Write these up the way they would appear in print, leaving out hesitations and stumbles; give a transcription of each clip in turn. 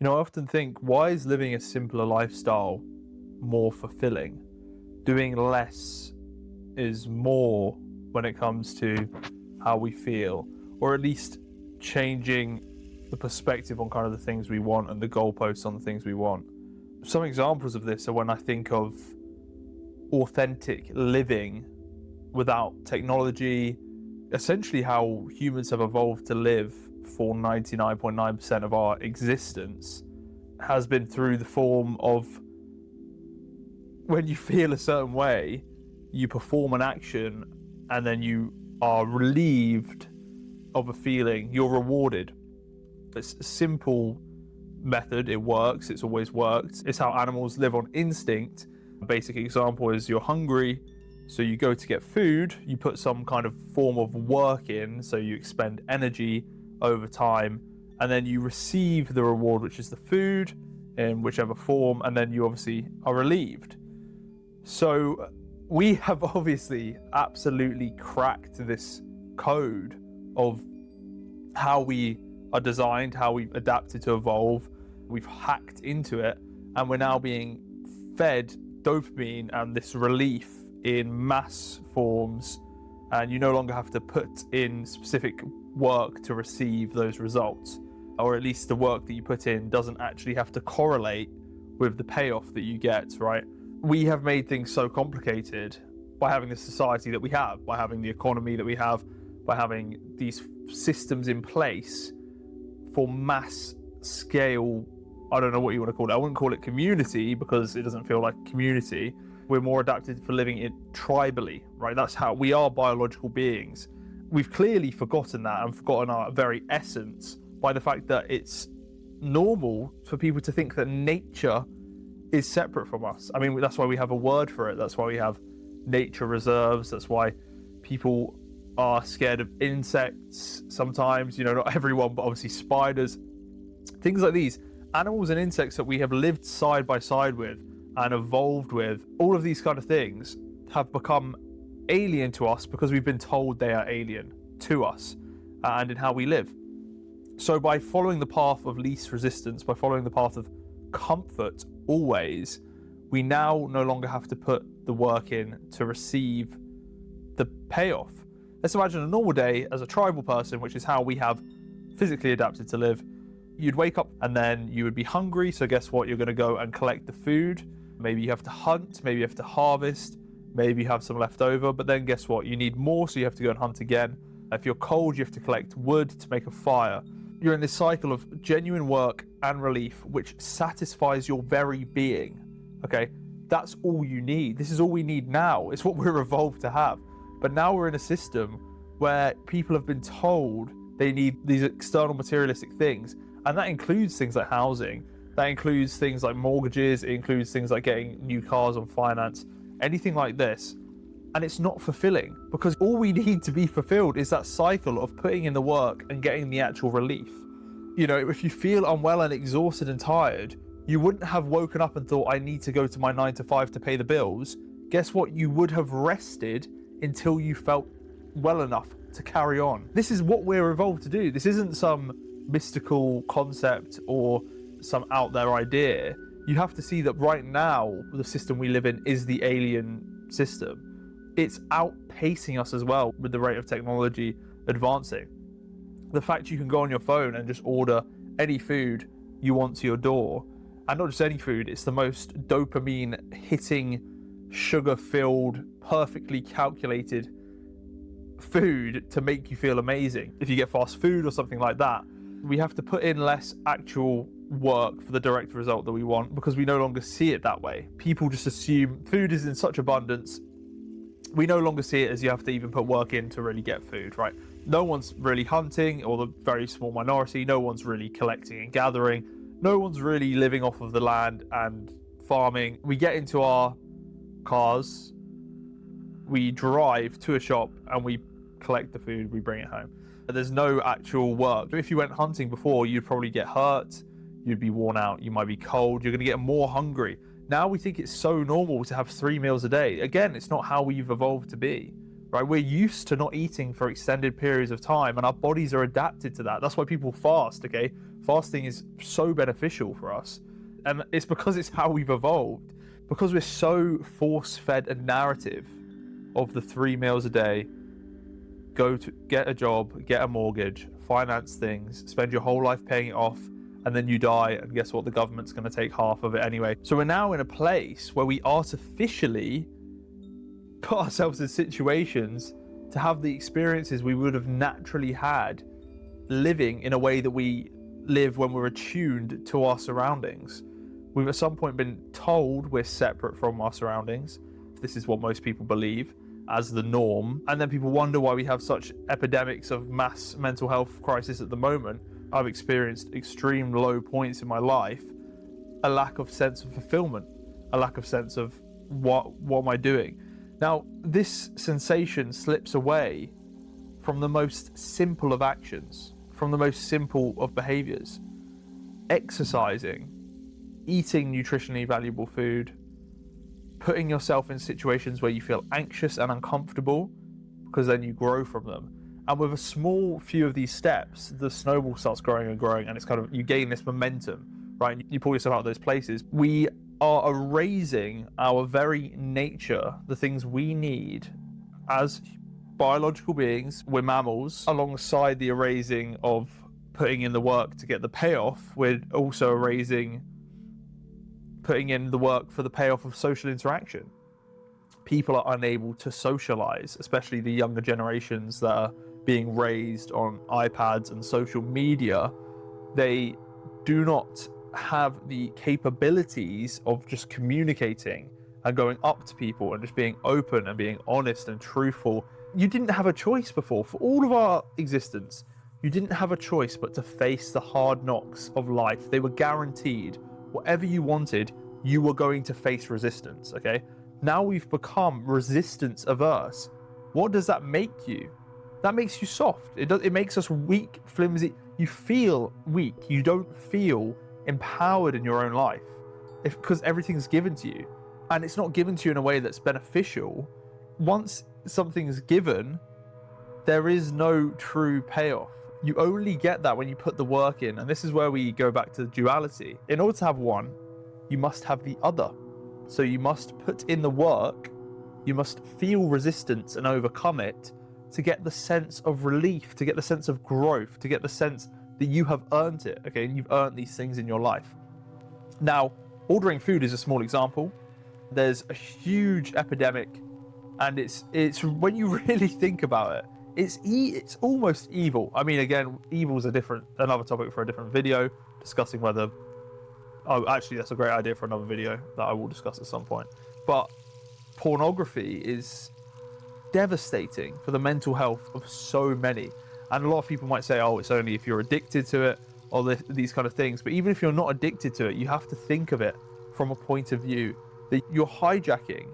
I often think, why is living a simpler lifestyle more fulfilling? Doing less is more when it comes to how we feel, or at least changing the perspective on kind of the things we want and the goalposts on the things we want. Some examples of this are when I think of authentic living without technology, essentially how humans have evolved to live for 99.9% of our existence has been through the form of, when you feel a certain way, you perform an action and then you are relieved of a feeling, you're rewarded. It's a simple method, it works, it's always worked. It's how animals live on instinct. A basic example is you're hungry, so you go to get food, you put some kind of form of work in, so you expend energy over time, and then you receive the reward, which is the food in whichever form, and then you obviously are relieved. So we have obviously absolutely cracked this code of how we are designed, how we've adapted to evolve. We've hacked into it, and we're now being fed dopamine and this relief in mass forms, and you no longer have to put in specific work to receive those results, or at least the work that you put in doesn't actually have to correlate with the payoff that you get, right? We have made things so complicated by having the society that we have, by having the economy that we have, by having these systems in place for mass scale, I don't know what you want to call it. I wouldn't call it community because it doesn't feel like community. We're more adapted for living it tribally, right? That's how we are, biological beings. We've clearly forgotten that and forgotten our very essence by the fact that it's normal for people to think that nature is separate from us. I mean, that's why we have a word for it. That's why we have nature reserves. That's why people are scared of insects sometimes, not everyone, but obviously spiders, things like these. Animals and insects that we have lived side by side with and evolved with, all of these kind of things have become alien to us because we've been told they are alien to us and in how we live. So by following the path of least resistance, by following the path of comfort always, we now no longer have to put the work in to receive the payoff. Let's imagine a normal day as a tribal person, which is how we have physically adapted to live. You'd wake up and then you would be hungry, so guess what? You're going to go and collect the food. Maybe you have to hunt, maybe you have to harvest, maybe you have some left over, but then guess what? You need more, so you have to go and hunt again. If you're cold, you have to collect wood to make a fire. You're in this cycle of genuine work and relief, which satisfies your very being. Okay, that's all you need. This is all we need now. It's what we're evolved to have. But now we're in a system where people have been told they need these external materialistic things. And that includes things like housing. That includes things like mortgages. It includes things like getting new cars on finance, anything like this. And it's not fulfilling, because all we need to be fulfilled is that cycle of putting in the work and getting the actual relief. If you feel unwell and exhausted and tired, you wouldn't have woken up and thought, I need to go to my 9 to 5 to pay the bills. Guess what? You would have rested until you felt well enough to carry on. This is what we're evolved to do. This isn't some mystical concept or some out there idea. You have to see that right now, the system we live in is the alien system. It's outpacing us as well with the rate of technology advancing. The fact you can go on your phone and just order any food you want to your door, and not just any food, it's the most dopamine hitting, sugar-filled, perfectly calculated food to make you feel amazing. If you get fast food or something like that, we have to put in less actual work for the direct result that we want because we no longer see it that way. People just assume food is in such abundance. We no longer see it as you have to even put work in to really get food, right? No one's really hunting, or the very small minority. No one's really collecting and gathering. No one's really living off of the land and farming. We get into our cars, we drive to a shop and we collect the food, we bring it home. There's no actual work. If you went hunting before, you'd probably get hurt, you'd be worn out, you might be cold, you're going to get more hungry. Now we think it's so normal to have 3 meals a day. Again, it's not how we've evolved to be, right? We're used to not eating for extended periods of time, and our bodies are adapted to that. That's why people fast, okay? Fasting is so beneficial for us, and it's because it's how we've evolved, because we're so force-fed a narrative of the 3 meals a day, go to get a job, get a mortgage, finance things, spend your whole life paying it off, and then you die, and guess what? The government's going to take half of it anyway. So we're now in a place where we artificially put ourselves in situations to have the experiences we would have naturally had living in a way that we live when we're attuned to our surroundings. We've at some point been told we're separate from our surroundings. This is what most people believe as the norm. And then people wonder why we have such epidemics of mass mental health crisis at the moment. I've experienced extreme low points in my life, a lack of sense of fulfillment, a lack of sense of what am I doing? Now, this sensation slips away from the most simple of actions, from the most simple of behaviors. Exercising, eating nutritionally valuable food, putting yourself in situations where you feel anxious and uncomfortable, because then you grow from them. And with a small few of these steps, the snowball starts growing and growing, and it's kind of, you gain this momentum, right? You pull yourself out of those places. We are erasing our very nature, the things we need as biological beings. We're mammals. Alongside the erasing of putting in the work to get the payoff, we're also erasing putting in the work for the payoff of social interaction. People are unable to socialize, especially the younger generations that are being raised on iPads and social media. They do not have the capabilities of just communicating and going up to people and just being open and being honest and truthful. You didn't have a choice before. For all of our existence, you didn't have a choice but to face the hard knocks of life. They were guaranteed. Whatever you wanted, you were going to face resistance, okay? Now we've become resistance averse. What does that make you? That makes you soft. It makes us weak, flimsy. You feel weak. You don't feel empowered in your own life because everything's given to you, and it's not given to you in a way that's beneficial. Once something's given, there is no true payoff. You only get that when you put the work in, and this is where we go back to the duality. In order to have one, you must have the other. So you must put in the work, you must feel resistance and overcome it to get the sense of relief, to get the sense of growth, to get the sense that you have earned it, okay? And you've earned these things in your life. Now, ordering food is a small example. There's a huge epidemic, and it's when you really think about it, it's almost evil. I mean, again, evil's another topic for a different video, discussing whether, oh, actually, that's a great idea for another video that I will discuss at some point. But pornography is devastating for the mental health of so many. And a lot of people might say, oh, it's only if you're addicted to it, or these kind of things. But even if you're not addicted to it, you have to think of it from a point of view that you're hijacking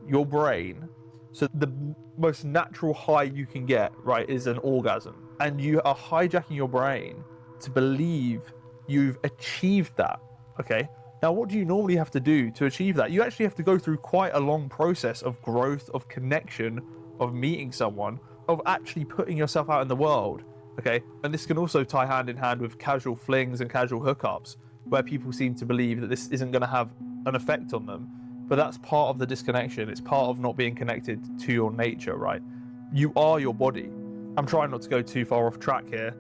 your brain. So the most natural high you can get, right, is an orgasm. And you are hijacking your brain to believe you've achieved that, okay? Now, what do you normally have to do to achieve that? You actually have to go through quite a long process of growth, of connection, of meeting someone, of actually putting yourself out in the world, okay? And this can also tie hand in hand with casual flings and casual hookups, where people seem to believe that this isn't going to have an effect on them. But that's part of the disconnection. It's part of not being connected to your nature, right? You are your body. I'm trying not to go too far off track here,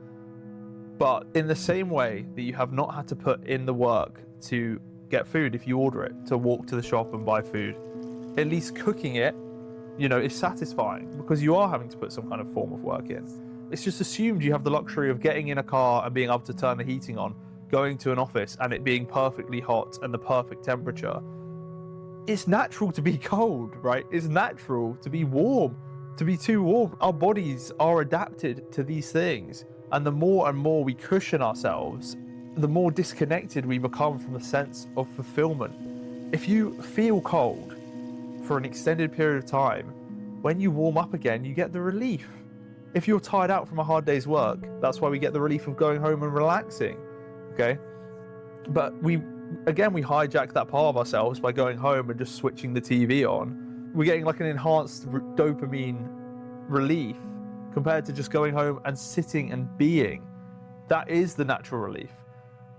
but in the same way that you have not had to put in the work to get food if you order it, to walk to the shop and buy food, at least cooking it, is satisfying because you are having to put some kind of form of work in. It's just assumed you have the luxury of getting in a car and being able to turn the heating on, going to an office and it being perfectly hot and the perfect temperature. It's natural to be cold, right? It's natural to be warm, to be too warm. Our bodies are adapted to these things. And the more and more we cushion ourselves, the more disconnected we become from the sense of fulfillment. If you feel cold for an extended period of time, when you warm up again, you get the relief. If you're tired out from a hard day's work, that's why we get the relief of going home and relaxing, okay? But we hijack that part of ourselves by going home and just switching the TV on. We're getting like an enhanced dopamine relief compared to just going home and sitting and being. That is the natural relief.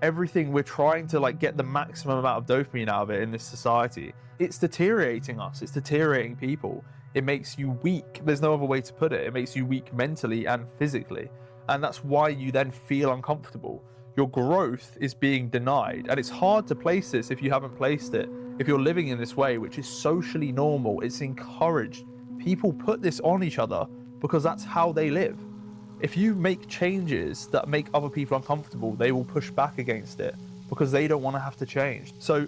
everything we're trying to like get the maximum amount of dopamine out of it in this society, it's deteriorating us. It's deteriorating people. It makes you weak. There's no other way to put it. It makes you weak mentally and physically. And that's why you then feel uncomfortable. Your growth is being denied. And it's hard to place this if you haven't placed it. If you're living in this way, which is socially normal, it's encouraged. People put this on each other because that's how they live. If you make changes that make other people uncomfortable, they will push back against it because they don't want to have to change. So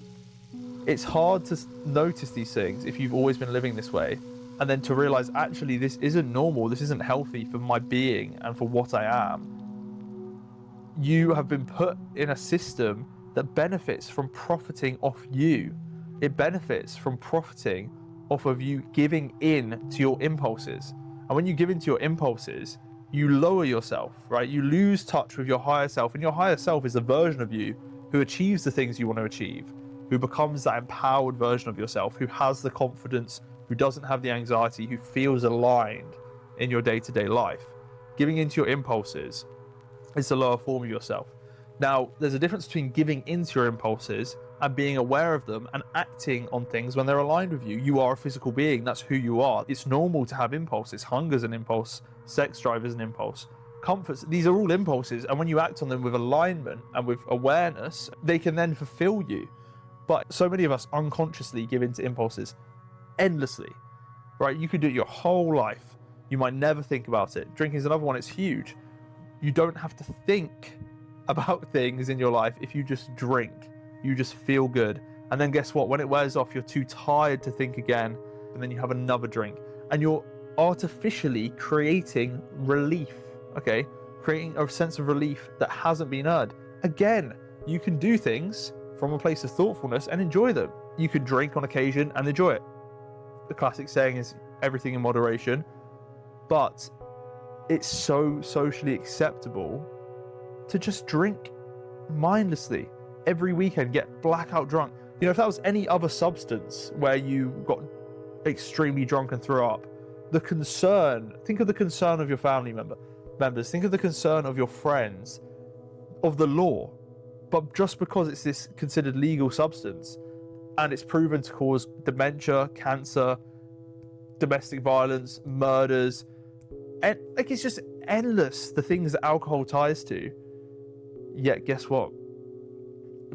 it's hard to notice these things if you've always been living this way, and then to realize, actually, this isn't normal. This isn't healthy for my being and for what I am. You have been put in a system that benefits from profiting off you. It benefits from profiting off of you giving in to your impulses. And when you give in to your impulses, you lower yourself, right? You lose touch with your higher self. And your higher self is a version of you who achieves the things you want to achieve, who becomes that empowered version of yourself, who has the confidence, who doesn't have the anxiety, who feels aligned in your day-to-day life. Giving into your impulses is the lower form of yourself. Now, there's a difference between giving into your impulses and being aware of them and acting on things when they're aligned with you. You are a physical being. That's who you are. It's normal to have impulses. Hunger's an impulse. Sex drive is an impulse. Comforts, these are all impulses. And when you act on them with alignment and with awareness, they can then fulfill you. But so many of us unconsciously give into impulses endlessly, right? You could do it your whole life. You might never think about it. Drinking is another one. It's huge. You don't have to think about things in your life if you just drink. You just feel good. And then guess what? When it wears off, you're too tired to think again. And then you have another drink. And you're artificially creating relief, okay? Creating a sense of relief that hasn't been earned. Again, you can do things from a place of thoughtfulness and enjoy them. You can drink on occasion and enjoy it. The classic saying is everything in moderation. But it's so socially acceptable to just drink mindlessly every weekend, get blackout drunk. You know, if that was any other substance where you got extremely drunk and threw up, the concern, think of the concern of your family members, think of the concern of your friends, of the law. But just because it's this considered legal substance and it's proven to cause dementia, cancer, domestic violence, murders, and like it's just endless, the things that alcohol ties to. Yet guess what?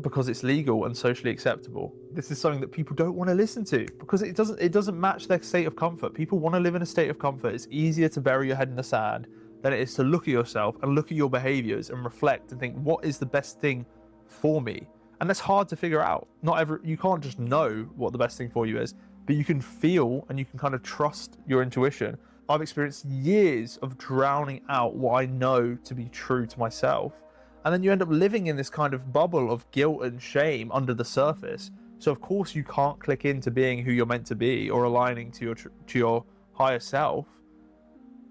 Because it's legal and socially acceptable, this is something that people don't want to listen to because it doesn't match their state of comfort. People want to live in a state of comfort. It's easier to bury your head in the sand than it is to look at yourself and look at your behaviors and reflect and think, what is the best thing for me? And that's hard to figure out. You can't just know what the best thing for you is, but you can feel and you can kind of trust your intuition. I've experienced years of drowning out what I know to be true to myself. And then you end up living in this kind of bubble of guilt and shame under the surface. So of course you can't click into being who you're meant to be or aligning to your higher self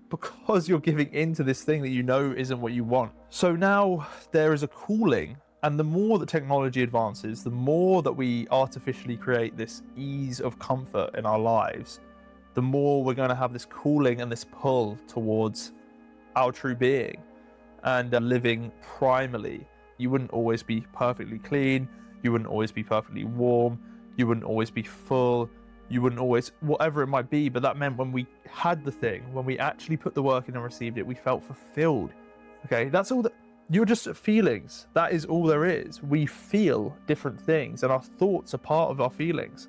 because you're giving into this thing that you know isn't what you want. So now there is a cooling, and the more that technology advances, the more that we artificially create this ease of comfort in our lives, the more we're going to have this cooling and this pull towards our true being. And living primally, you wouldn't always be perfectly clean, you wouldn't always be perfectly warm, you wouldn't always be full, you wouldn't always, whatever it might be, but that meant when we had the thing, when we actually put the work in and received it, we felt fulfilled. Okay, that's all that, you're just feelings. That is all there is. We feel different things and our thoughts are part of our feelings.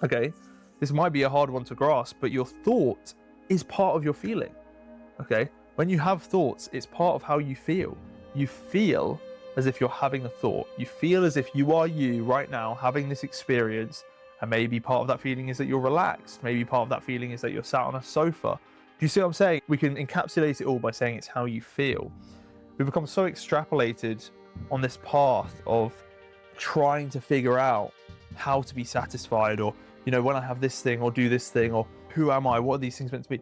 Okay, this might be a hard one to grasp, but your thought is part of your feeling. Okay. When you have thoughts, it's part of how you feel. You feel as if you're having a thought. You feel as if you are you right now having this experience, and maybe part of that feeling is that you're relaxed. Maybe part of that feeling is that you're sat on a sofa. Do you see what I'm saying? We can encapsulate it all by saying it's how you feel. We become so extrapolated on this path of trying to figure out how to be satisfied, or, you know, when I have this thing or do this thing, or who am I? What are these things meant to be?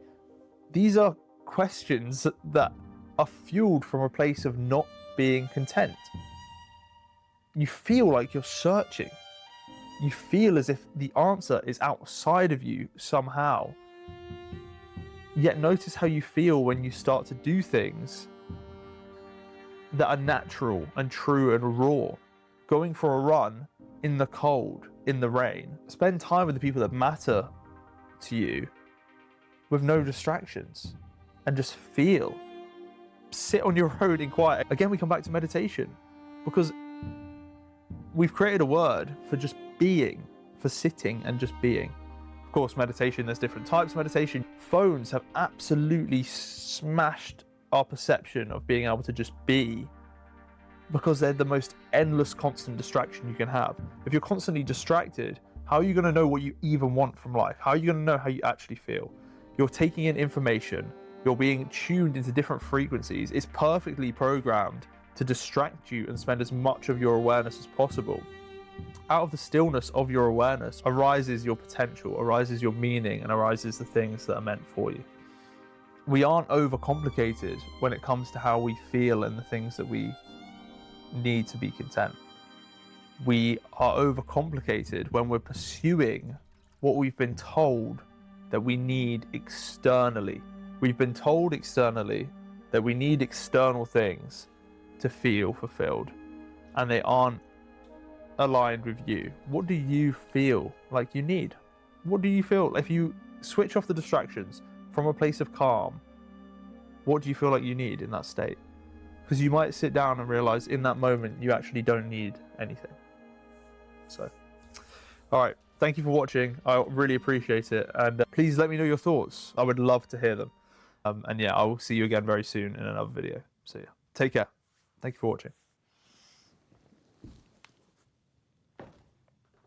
These are questions that are fueled from a place of not being content. You feel like you're searching. You feel as if the answer is outside of you somehow. Yet notice how you feel when you start to do things that are natural and true and raw. Going for a run in the cold, in the rain. Spend time with the people that matter to you with no distractions and just feel. Sit on your road in quiet. Again, we come back to meditation because we've created a word for just being, for sitting and just being. Of course, meditation, there's different types of meditation. Phones have absolutely smashed our perception of being able to just be, because they're the most endless constant distraction you can have. If you're constantly distracted, how are you going to know what you even want from life? How are you going to know how you actually feel? You're taking in information, you're being tuned into different frequencies. It's perfectly programmed to distract you and spend as much of your awareness as possible. Out of the stillness of your awareness arises your potential, arises your meaning, and arises the things that are meant for you. We aren't overcomplicated when it comes to how we feel and the things that we need to be content. We are overcomplicated when we're pursuing what we've been told that we need externally. We've been told externally that we need external things to feel fulfilled, and they aren't aligned with you. What do you feel like you need? What do you feel if you switch off the distractions from a place of calm? What do you feel like you need in that state? Because you might sit down and realize in that moment you actually don't need anything. So, all right, thank you for watching. I really appreciate it, and please let me know your thoughts. I would love to hear them. And yeah, I will see you again very soon in another video. So yeah, take care. Thank you for watching.